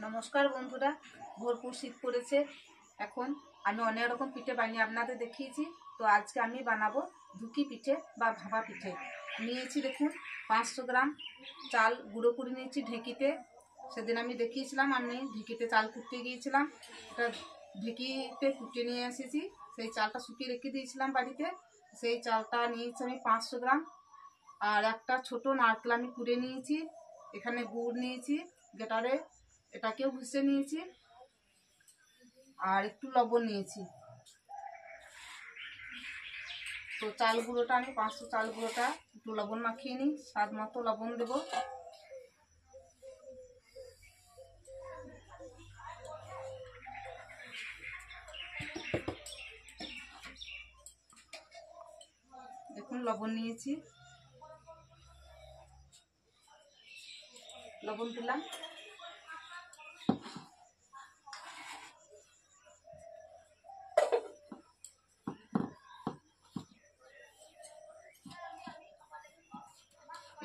নমস্কার বন্ধুরা, ভরপুর শীত পড়েছে। এখন আমি অনেক রকম পিঠে বানিয়ে আপনাদের দেখিয়েছি। তো আজকে আমি বানাবো ধুকি পিঠে বা ভাপা পিঠে। নিয়েছি দেখুন 500 গ্রাম চাল গুঁড়ো করে নিয়েছি ঢেঁকিতে। সেদিন আমি দেখিয়েছিলাম আমি ঢেঁকিতে চাল কুটতে গিয়েছিলাম, এটা ঢেঁকিতে কুটে নিয়ে এসেছি। সেই চালটা শুকিয়ে রেখে দিয়েছিলাম বাড়িতে, সেই চালটা নিয়েছি আমি 500 গ্রাম। আর একটা ছোট নারকেল আমি কুড়ে নিয়েছি। এখানে গুড় নিয়েছি গ্রেটারে, এটাকেও ঘষে নিয়েছি। আর একটু লবণ নিয়েছি। তো চাল গুঁড়োটা আমি 500 চাল গুঁড়োটা একটু লবণ মাখিয়ে নিই, স্বাদ মতো লবণ দেব। দেখুন লবণ নিয়েছি, লবণ দিলাম।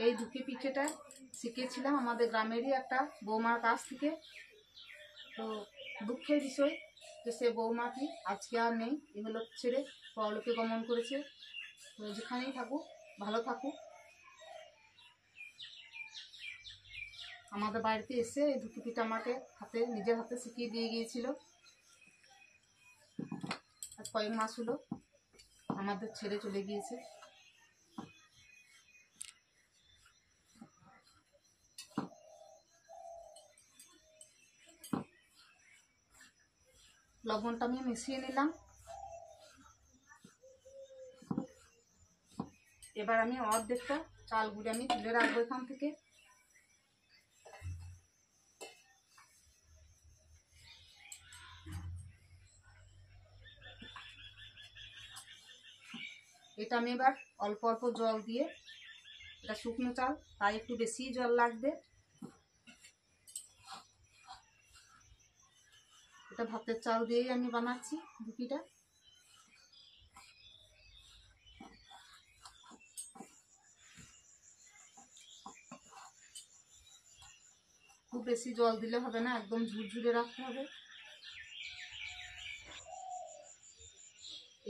এই ধুকি পিঠেটা শিখেছিলাম আমাদের গ্রামেরই একটা বৌমার কাছ থেকে। তো দুঃখের বিষয় যে সে বৌমাটি আজকে আর নেই, এগুলো ছেড়ে পরলোকে গমন করেছে। তো যেখানেই থাকুক ভালো থাকুক। আমাদের বাড়িতে এসে এই ধুকি পিঠা আমাকে নিজের হাতে শিখিয়ে দিয়ে গিয়েছিল। আজ কয়েক মাস হলো আমাদের ছেড়ে চলে গিয়েছে। লবণটা আমি মিশিয়ে নিলাম। এবার আমি অর্ধেকটা চাল গুঁড়ে আমি তুলে রাখবো এখান থেকে। এটা আমি এবার অল্প অল্প জল দিয়ে, এটা শুকনো চাল তাই একটু বেশি জল লাগবে। এটা ভাতের চাল দিয়েই আমি বানাচ্ছি ধুকিটা। খুব বেশি জল দিলে হবে না, একদম ঝুরঝুরে রাখতে হবে।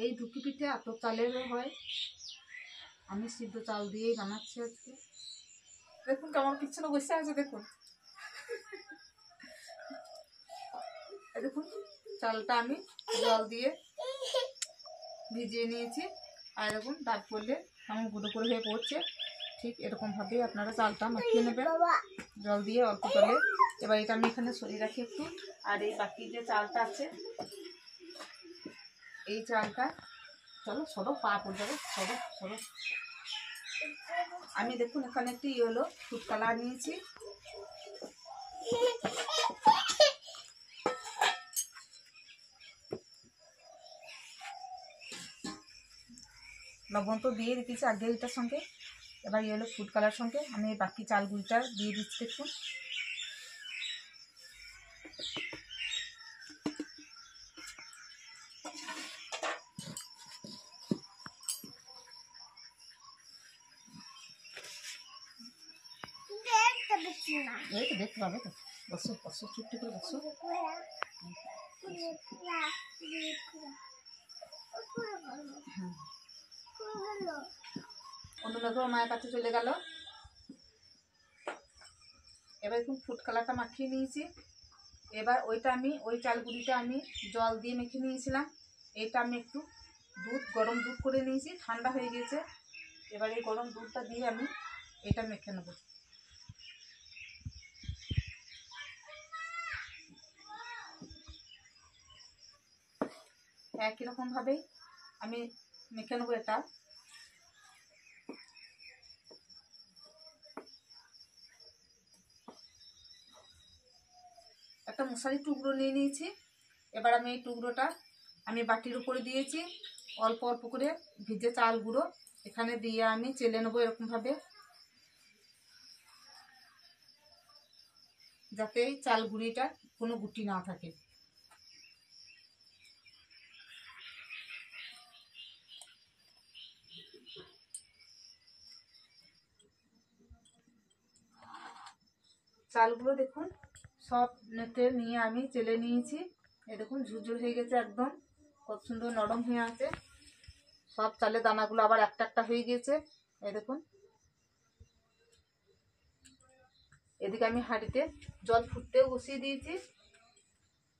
এই ধুকি পিঠে এত চালেরও হয়, আমি সিদ্ধ চাল দিয়েই বানাচ্ছি আজকে। দেখুন কেমন পিছনে বসে আছে, দেখুন দেখুন চালটা আমি জল দিয়ে ভিজিয়ে নিয়েছি। আর দেখুন ডাব করলে কেমন গুঁড়ো করে হয়ে পড়ছে, ঠিক এরকমভাবেই আপনারা চালটা মাখিয়ে নেবেন জল দিয়ে অল্প জলে। এবার এটা আমি এখানে সরিয়ে রাখি একটু। আর এই বাকি যে চালটা আছে, এই চালটা চলো সরো, পা পড়ে যাবে, সরো সরো। আমি দেখুন এখানে একটি ইয়েলো ফুড কালার নিয়েছি। লবণ তো দিয়ে রেখেছি আগে এটার সঙ্গে। এবার ইয়েলো ফুড কালার সঙ্গে আমি বাকি চালগুলিটা দিয়ে দিচ্ছি। দেখুন এই তো দেখতে পাবে তো, বসো বসো চুপটি করে বসো। অনুরাধ মায়ের কাছে চলে গেল। এবার এখন ফুড কালারটা মাখিয়ে নিয়েছি। এবার ওইটা আমি ওই চালগুলিটা আমি জল দিয়ে মেখে নিয়েছিলাম। এইটা আমি একটু গরম দুধ করে নিয়েছি, ঠান্ডা হয়ে গেছে। এবার এই গরম দুধটা দিয়ে আমি এটা মেখে নেব। একই রকমভাবেই আমি মেখে নেবো এটা। একটা মশারির টুকরো নিয়ে নিয়েছি। এবার আমি এই টুকরোটা আমি বাটির উপরে দিয়েছি। অল্প অল্প করে ভিজে চাল গুঁড়ো এখানে দিয়ে আমি চেলে নেবো এরকমভাবে, যাতে এই চাল গুঁড়িটা কোনো গুটি না থাকে। চালগুলো দেখুন সব নেটে নিয়ে আমি চেলে নিয়েছি। এই দেখুন ঝুরঝুর হয়ে গেছে, একদম কত সুন্দর নরম হয়ে আছে। সব চালের দানাগুলো আবার একটা একটা হয়ে গিয়েছে। এই দেখুন, এদিকে আমি হাঁড়িতে জল ফুটতেও বসিয়ে দিয়েছি।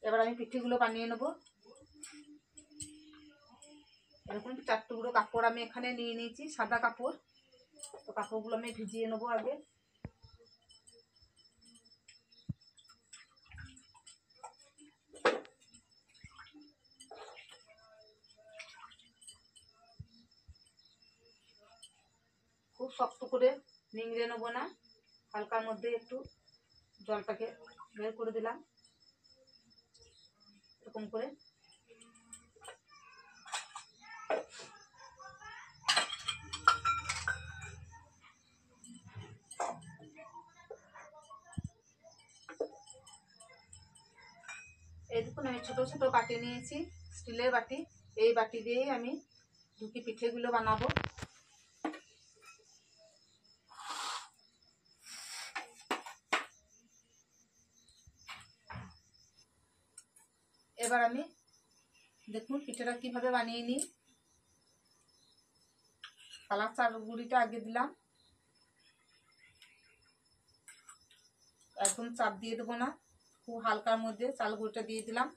এবার আমি পিঠেগুলো বানিয়ে নেব। এরকম 4 টুকরো কাপড় আমি এখানে নিয়ে নিয়েছি, সাদা কাপড়। তো কাপড়গুলো আমি ভিজিয়ে নেবো আগে। খুব শক্ত করে নিংড়ে নেবো না, হালকার মধ্যে একটু জলটাকে বের করে দিলাম এরকম করে। এই দেখুন আমি ছোট ছোট বাটি নিয়েছি, স্টিলের বাটি। এই বাটি দিয়েই আমি ঢুকি পিঠেগুলো বানাবো। এবার আমি দেখুন পিঠেটা কিভাবে বানিয়ে নিই। কালার চাল গুঁড়িটা আগে দিলাম, একদম চাপ দিয়ে দেবো না, খুব হালকার মধ্যে চাল গুঁড়িটা দিয়ে দিলাম।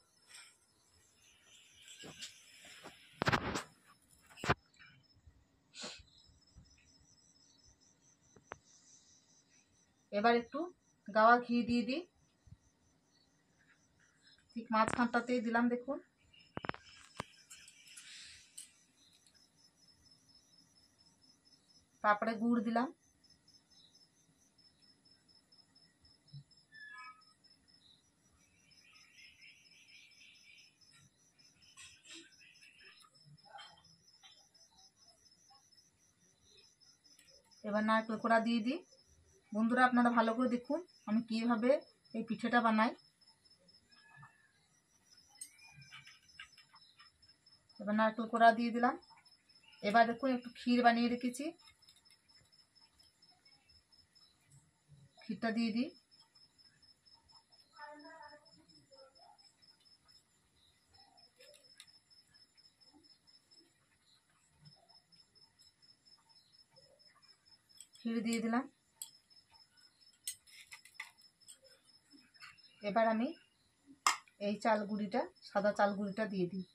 এবার একটু গাওয়া ঘি দিয়ে দিই, ঠিক মাঝখানটাতেই দিলাম দেখুন। তারপরে গুড় দিলাম। এবার নারকেল কোড়া দিয়ে দিই। বন্ধুরা আপনারা ভালো করে দেখুন আমি কিভাবে এই পিঠেটা বানাই। এবার নারকেল কোড়া দিয়ে দিলাম। এবার দেখুন একটু ক্ষীর বানিয়ে রেখেছি, ক্ষীরটা দিয়ে দিই। ক্ষীর দিয়ে দিলাম। এবার আমি এই চাল গুঁড়িটা, সাদা চাল গুঁড়িটা দিয়ে দিই।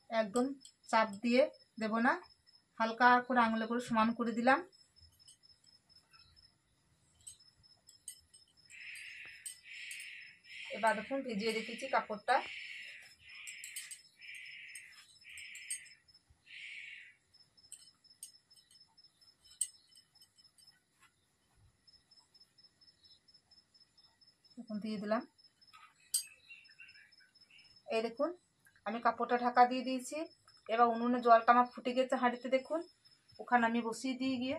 একদম চাপ দিয়ে দেব না, হালকা করে আঙুলে করে সমান করে দিলাম। এবার দেখুন ভিজিয়ে রেখেছি কাপড়টা, এখন দিয়ে দিলাম। এই দেখুন আমি কাপড়টা ঢাকা দিয়ে দিয়েছি। এবার উনুনে জলটা আমার ফুটে গেছে হাঁড়িতে, দেখুন ওখানে আমি বসিয়ে দিয়ে গিয়ে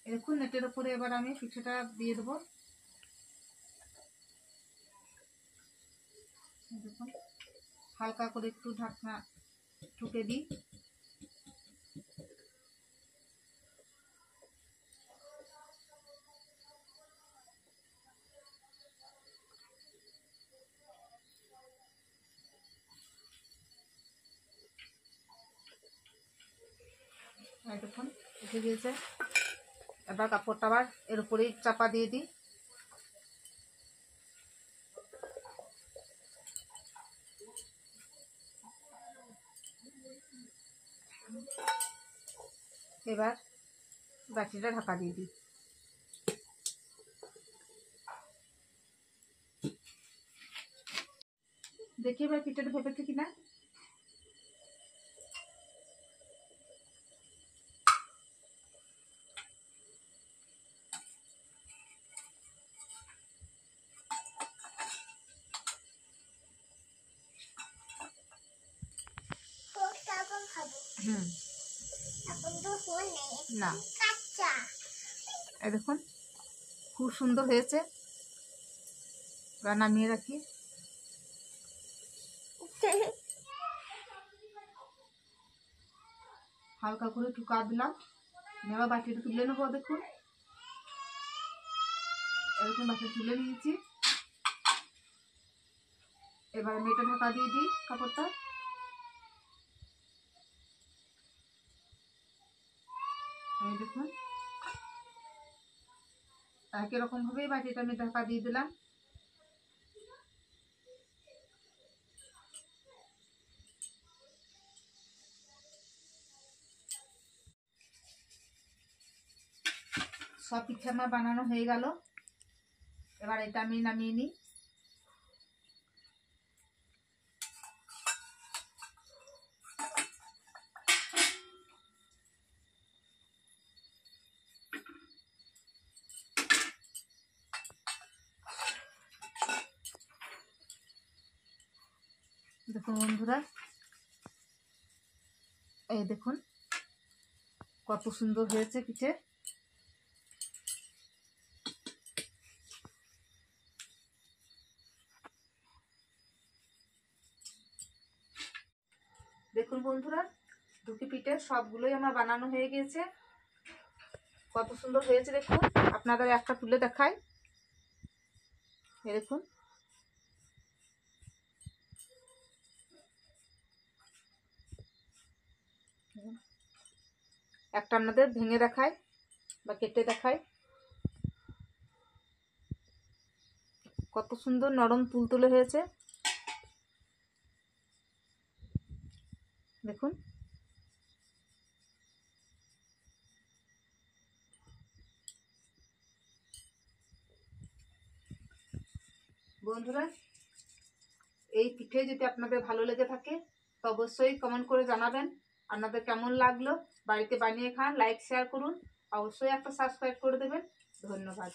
দেখুন নেটের উপরে এবার আমি পিঠেটা দিয়ে দেবো। দেখুন হালকা করে একটু ঢাকনা ঢুকে দিই। দেখুন উঠে গিয়েছে। এবার কাপড়টা আবার এর উপরেই চাপা দিয়ে দিই। এবার বাটিটা ঢাকা দিয়ে দিই। দেখি এবার পিঠাটা ভেপেছে কিনা। না, এই দেখুন খুব সুন্দর হয়েছে। নামিয়ে রাখি। হালকা করে টুকা দিলাম, নেওয়া বাটিটা তুলে নেবো। দেখুন এরকম বাটি তুলে নিয়েছি। এবার আমি এটা ঢাকা দিয়ে দিই কাপড়টা। এই দেখুন একই রকম ভাবে বাটিটা আমি ঢাকা দিয়ে দিলাম। সব পিঠে আমার বানানো হয়ে গেল। এবার এটা আমি নামিয়ে নিই। দেখুন বন্ধুরা, এই দেখুন কত সুন্দর হয়েছে পিঠে। দেখুন বন্ধুরা, দুটি পিঠে সবগুলোই আমার বানানো হয়ে গিয়েছে। কত সুন্দর হয়েছে দেখুন। আপনাদের একটা তুলে দেখাই। এই দেখুন একটা আপনাদের ভেঙে দেখায় বা কেটে দেখায়। কত সুন্দর নরম তুলতুলে হয়েছে দেখুন। বন্ধুরা, এই পিঠে যদি আপনাদের ভালো লেগে থাকে তো অবশ্যই কমেন্ট করে জানাবেন আপনাদের কেমন লাগলো। বাড়িতে বানিয়ে খান, লাইক শেয়ার করুন, অবশ্যই একটা সাবস্ক্রাইব করে দেবেন। ধন্যবাদ।